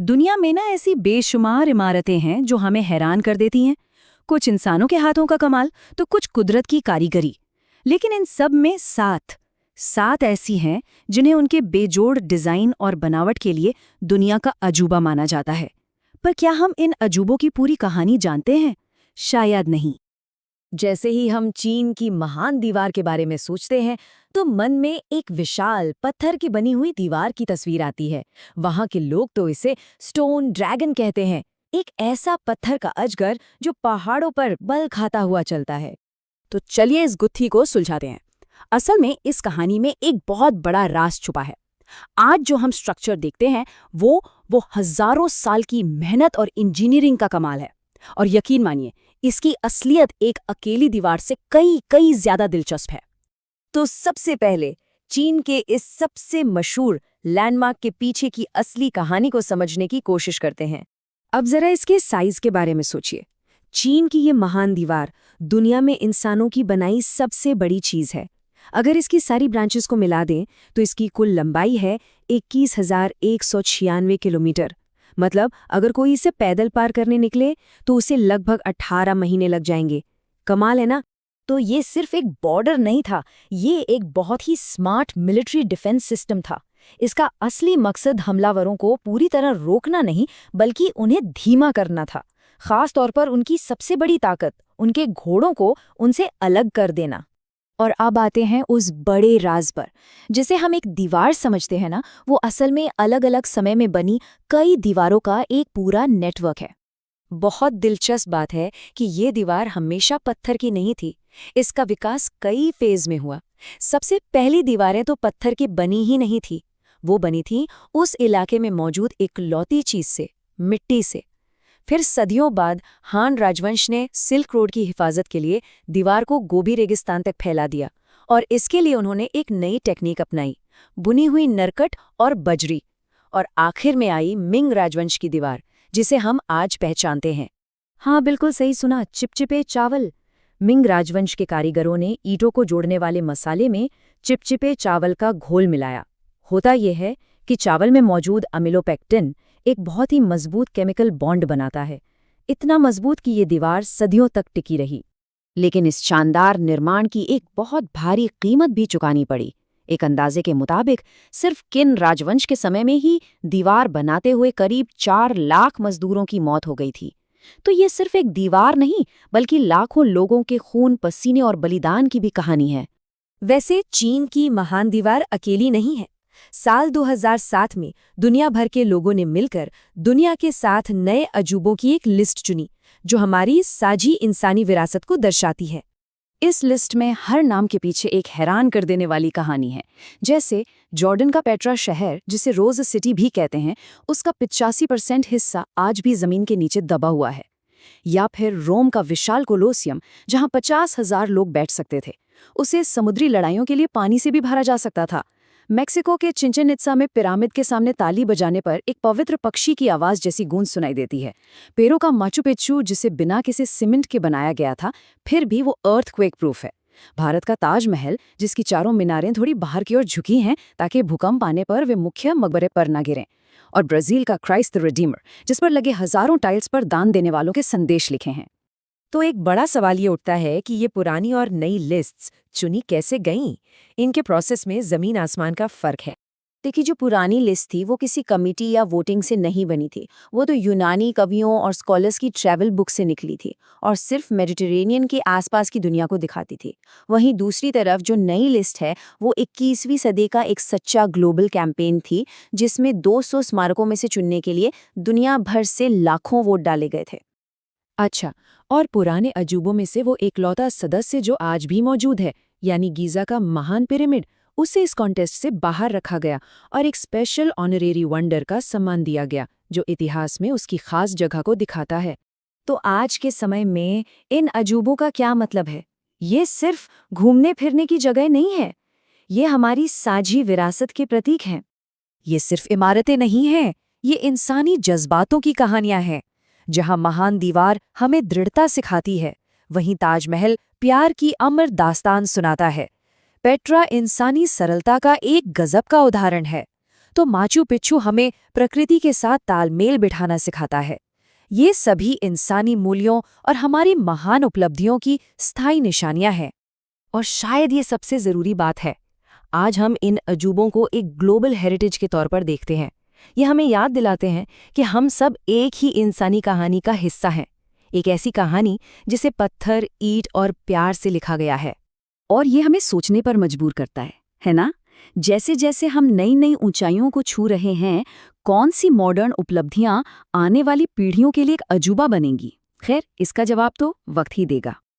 दुनिया में ना ऐसी बेशुमार इमारतें हैं जो हमें हैरान कर देती हैं। कुछ इंसानों के हाथों का कमाल तो कुछ कुदरत की कारीगरी। लेकिन इन सब में सात ऐसी हैं जिन्हें उनके बेजोड़ डिजाइन और बनावट के लिए दुनिया का अजूबा माना जाता है। पर क्या हम इन अजूबों की पूरी कहानी जानते हैं? शायद नहीं। जैसे ही हम चीन की महान दीवार के बारे में सोचते हैं तो मन में एक विशाल पत्थर की बनी हुई दीवार की तस्वीर आती है। वहां के लोग तो इसे स्टोन ड्रैगन कहते हैं, एक ऐसा पत्थर का अजगर जो पहाड़ों पर बल खाता हुआ चलता है। तो चलिए इस गुत्थी को सुलझाते हैं। असल में इस कहानी में एक बहुत बड़ा राज छुपा है। आज जो हम स्ट्रक्चर देखते हैं वो हजारों साल की मेहनत और इंजीनियरिंग का कमाल है। और यकीन मानिए, इसकी असलियत एक अकेली दीवार से कई ज्यादा दिलचस्प है। तो सबसे पहले चीन के इस सबसे मशहूर लैंडमार्क के पीछे की असली कहानी को समझने की कोशिश करते हैं। अब जरा इसके साइज के बारे में सोचिए। चीन की ये महान दीवार दुनिया में इंसानों की बनाई सबसे बड़ी चीज है। अगर इसकी सारी ब्रांचेस को मिला दें तो इसकी कुल लंबाई है 21,196 किलोमीटर। मतलब अगर कोई इसे पैदल पार करने निकले तो उसे लगभग 18 महीने लग जाएंगे। कमाल है ना? तो ये सिर्फ एक बॉर्डर नहीं था, ये एक बहुत ही स्मार्ट मिलिट्री डिफेंस सिस्टम था। इसका असली मकसद हमलावरों को पूरी तरह रोकना नहीं, बल्कि उन्हें धीमा करना था। खास तौर पर उनकी सबसे बड़ी ताकत, उनके घोड़ों को उनसे अलग कर देना। और अब आते हैं उस बड़े राज पर। जिसे हम एक दीवार समझते हैं ना, वो असल में अलग अलग समय में बनी कई दीवारों का एक पूरा नेटवर्क है। बहुत दिलचस्प बात है कि ये दीवार हमेशा पत्थर की नहीं थी। इसका विकास कई फेज में हुआ। सबसे पहली दीवारें तो पत्थर की बनी ही नहीं थी, वो बनी थी उस इलाके में मौजूद इकलौती चीज से, मिट्टी से। फिर सदियों बाद हान राजवंश ने सिल्क रोड की हिफाजत के लिए दीवार को गोबी रेगिस्तान तक फैला दिया, और इसके लिए उन्होंने एक नई टेक्निक अपनाई, बुनी हुई नरकट और बजरी। और आखिर में आई मिंग राजवंश की दीवार, जिसे हम आज पहचानते हैं। हाँ, बिल्कुल सही सुना, चिपचिपे चावल। मिंग राजवंश के कारीगरों ने ईंटों को जोड़ने वाले मसाले में चिपचिपे चावल का घोल मिलाया। होता यह है कि चावल में मौजूद अमिलोपेक्टिन एक बहुत ही मजबूत केमिकल बॉन्ड बनाता है, इतना मजबूत कि ये दीवार सदियों तक टिकी रही। लेकिन इस शानदार निर्माण की एक बहुत भारी कीमत भी चुकानी पड़ी। एक अंदाजे के मुताबिक सिर्फ किन राजवंश के समय में ही दीवार बनाते हुए करीब 4 लाख मजदूरों की मौत हो गई थी। तो ये सिर्फ एक दीवार नहीं, बल्कि लाखों लोगों के खून, पसीने और बलिदान की भी कहानी है। वैसे चीन की महान दीवार अकेली नहीं है। साल 2007 में दुनिया भर के लोगों ने मिलकर दुनिया के 7 नए अजूबों की एक लिस्ट चुनी, जो हमारी साझी इंसानी विरासत को दर्शाती है। इस लिस्ट में हर नाम के पीछे एक हैरान कर देने वाली कहानी है। जैसे जॉर्डन का पेट्रा शहर, जिसे रोज सिटी भी कहते हैं, उसका 85% हिस्सा आज भी जमीन के नीचे दबा हुआ है। या फिर रोम का विशाल कोलोसियम, जहां 50,000 लोग बैठ सकते थे, उसे समुद्री लड़ाइयों के लिए पानी से भी भरा जा सकता था। मेक्सिको के चिंचेन इत्जा में पिरामिड के सामने ताली बजाने पर एक पवित्र पक्षी की आवाज जैसी गूंज सुनाई देती है। पेरू का माचू पिच्चू, जिसे बिना किसी सीमेंट के बनाया गया था, फिर भी वो अर्थक्वेक प्रूफ है। भारत का ताजमहल, जिसकी चारों मीनारें थोड़ी बाहर की ओर झुकी हैं ताकि भूकंप आने पर वे मुख्य मकबरे पर न गिरें। और ब्राजील का क्राइस्ट द रिडीमर, जिस पर लगे हजारों टाइल्स पर दान देने वालों के संदेश लिखे हैं। तो एक बड़ा सवाल ये उठता है कि ये पुरानी और नई लिस्ट्स चुनी कैसे गईं? इनके प्रोसेस में जमीन आसमान का फर्क है। देखिए, जो पुरानी लिस्ट थी वो किसी कमिटी या वोटिंग से नहीं बनी थी। वो तो यूनानी कवियों और स्कॉलर्स की ट्रैवल बुक से निकली थी और सिर्फ मेडिटेरेनियन के आसपास की दुनिया को दिखाती थी। वहीं दूसरी तरफ जो नई लिस्ट है वो 21वीं सदी का एक सच्चा ग्लोबल कैंपेन थी, जिसमें 200 स्मारकों में से चुनने के लिए दुनिया भर से लाखों वोट डाले गए थे। अच्छा, और पुराने अजूबों में से वो एकलौता सदस्य जो आज भी मौजूद है, यानी गीज़ा का महान पिरामिड, उसे इस कॉन्टेस्ट से बाहर रखा गया और एक स्पेशल ऑनरेरी वंडर का सम्मान दिया गया, जो इतिहास में उसकी खास जगह को दिखाता है। तो आज के समय में इन अजूबों का क्या मतलब है? ये सिर्फ घूमने फिरने की जगह नहीं है, ये हमारी साझी विरासत के प्रतीक हैं। ये सिर्फ इमारतें नहीं हैं, ये इंसानी जज्बातों की कहानियां हैं। जहां महान दीवार हमें दृढ़ता सिखाती है, वहीं ताजमहल प्यार की अमर दास्तान सुनाता है। पेट्रा इंसानी सरलता का एक गजब का उदाहरण है। तो माचू पिच्चू हमें प्रकृति के साथ तालमेल बिठाना सिखाता है। ये सभी इंसानी मूल्यों और हमारी महान उपलब्धियों की स्थायी निशानियां हैं। और शायद ये सबसे ज़रूरी बात है, आज हम इन अजूबों को एक ग्लोबल हेरिटेज के तौर पर देखते हैं। ये हमें याद दिलाते हैं कि हम सब एक ही इंसानी कहानी का हिस्सा हैं, एक ऐसी कहानी जिसे पत्थर, ईंट और प्यार से लिखा गया है। और ये हमें सोचने पर मजबूर करता है ना? जैसे जैसे हम नई नई ऊंचाइयों को छू रहे हैं, कौन सी मॉडर्न उपलब्धियां आने वाली पीढ़ियों के लिए एक अजूबा बनेंगी? खैर, इसका जवाब तो वक्त ही देगा।